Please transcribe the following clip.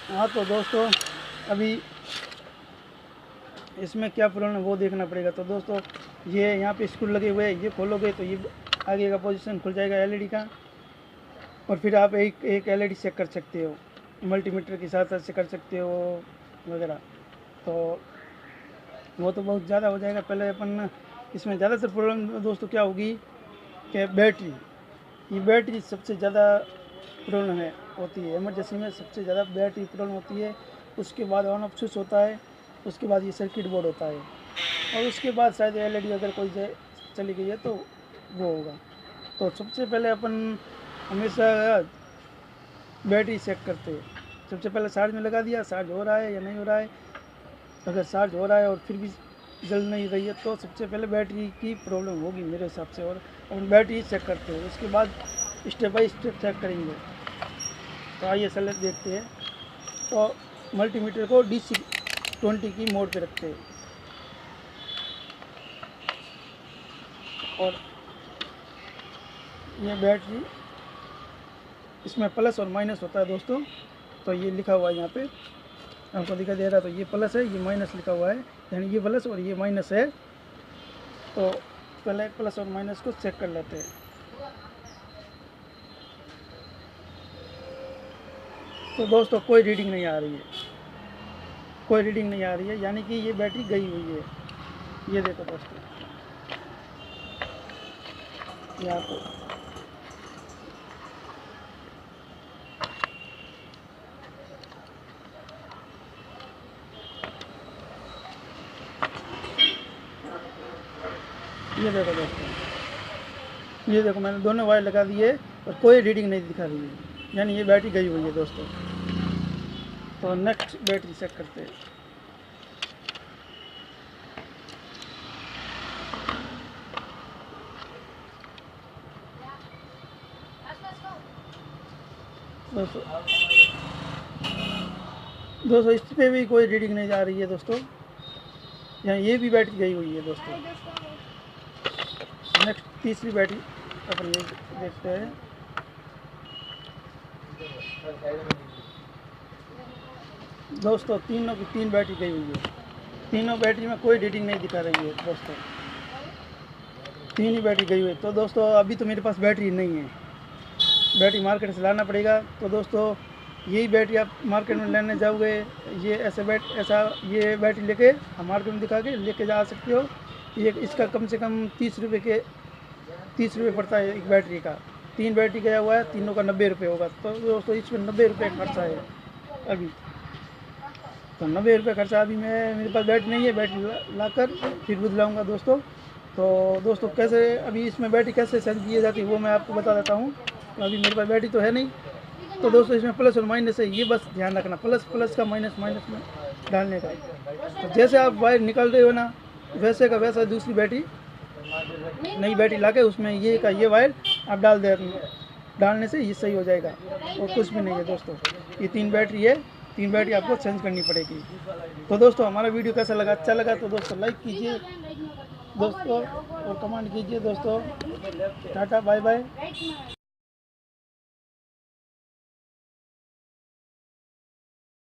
हाँ तो दोस्तों, अभी इसमें क्या प्रॉब्लम है वो देखना पड़ेगा। तो दोस्तों, ये यहाँ पे स्क्रू लगे हुए हैं, ये खोलोगे तो ये आगे का पोजीशन खुल जाएगा एलईडी का, और फिर आप एक एक एलईडी चेक कर सकते हो, मल्टीमीटर के साथ से कर सकते हो वगैरह। तो वो तो बहुत ज़्यादा हो जाएगा। पहले अपन इसमें ज़्यादातर प्रॉब्लम दोस्तों क्या होगी कि बैटरी, ये बैटरी सबसे ज़्यादा प्रॉब्लम है होती है इमरजेंसी में, सबसे ज़्यादा बैटरी प्रॉब्लम होती है। उसके बाद ऑन ऑफ स्विच होता है, उसके बाद ये सर्किट बोर्ड होता है, और उसके बाद शायद एलईडी अगर कोई चली गई है तो वो होगा। तो सबसे पहले अपन हमेशा बैटरी चेक करते हैं। सबसे पहले चार्ज में लगा दिया, चार्ज हो रहा है या नहीं हो रहा है। अगर चार्ज हो रहा है और फिर भी जल नहीं रही है तो सबसे पहले बैटरी की प्रॉब्लम होगी मेरे हिसाब से। और अपन बैटरी चेक करते हैं, उसके बाद स्टेप बाय स्टेप चेक करेंगे। तो आइए चले देखते हैं। तो मल्टीमीटर को DC 20 की मोड पे रखते हैं, और ये बैटरी, इसमें प्लस और माइनस होता है दोस्तों। तो ये लिखा हुआ है यहाँ पे, आपको दिखा दे रहा है। तो ये प्लस है, ये माइनस लिखा हुआ है, यानी ये प्लस और ये माइनस है। तो पहले प्लस और माइनस को चेक कर लेते हैं। तो दोस्तों कोई रीडिंग नहीं आ रही है, कोई रीडिंग नहीं आ रही है, यानी कि ये बैटरी गई हुई है। ये देखो दोस्तों, ये आपको ये देखो दोस्तों, ये देखो मैंने दोनों वायर लगा दिए और कोई रीडिंग नहीं दिखा रही है, यानी ये बैटरी गई हुई है दोस्तों। तो नेक्स्ट बैटरी चेक करते हैं। दोस्तों इस पे भी कोई रीडिंग नहीं आ रही है दोस्तों, यहाँ ये भी बैटरी गई हुई है दोस्तों। नेक्स्ट तीसरी बैटरी अपन ये देखते हैं। दोस्तों तीनों की तीन बैटरी गई हुई है, तीनों बैटरी में कोई रीडिंग नहीं दिखा रही है दोस्तों, तीन ही बैटरी गई हुई है। तो दोस्तों अभी तो मेरे पास बैटरी नहीं है, बैटरी मार्केट से लाना पड़ेगा। तो दोस्तों यही बैटरी आप मार्केट में लेने जाओगे, ये ये बैटरी लेके हम मार्केट में दिखा के लेके जा सकते हो। ये इसका कम से कम 30 रुपये पड़ता है एक बैटरी का। तीन बैटरी गया हुआ है, तीनों का 90 रुपये होगा। तो दोस्तों इसमें 90 रुपये खर्चा है अभी। तो 90 रुपये खर्चा अभी मेरे पास बैटरी नहीं है, बैटरी लाकर फिर बदलाऊँगा दोस्तों। तो दोस्तों कैसे अभी इसमें बैटरी कैसे चेंज की जाती है वो मैं आपको बता देता हूँ। तो अभी मेरे पास बैटरी तो है नहीं। तो दोस्तों इसमें प्लस और माइनस है, ये बस ध्यान रखना, प्लस प्लस का, माइनस माइनस में डालने का। तो जैसे आप वायर निकाल रहे हो ना, वैसे का वैसा दूसरी बैटरी, नई बैटरी लाके उसमें ये का ये वायर आप डालने से ये सही हो जाएगा, और कुछ भी नहीं है दोस्तों। ये तीन बैटरी है, तीन बैटरी आपको चेंज करनी पड़ेगी। तो दोस्तों हमारा वीडियो कैसा लगा, अच्छा लगा तो दोस्तों लाइक कीजिए दोस्तों, और कमेंट कीजिए दोस्तों। Tata bye bye.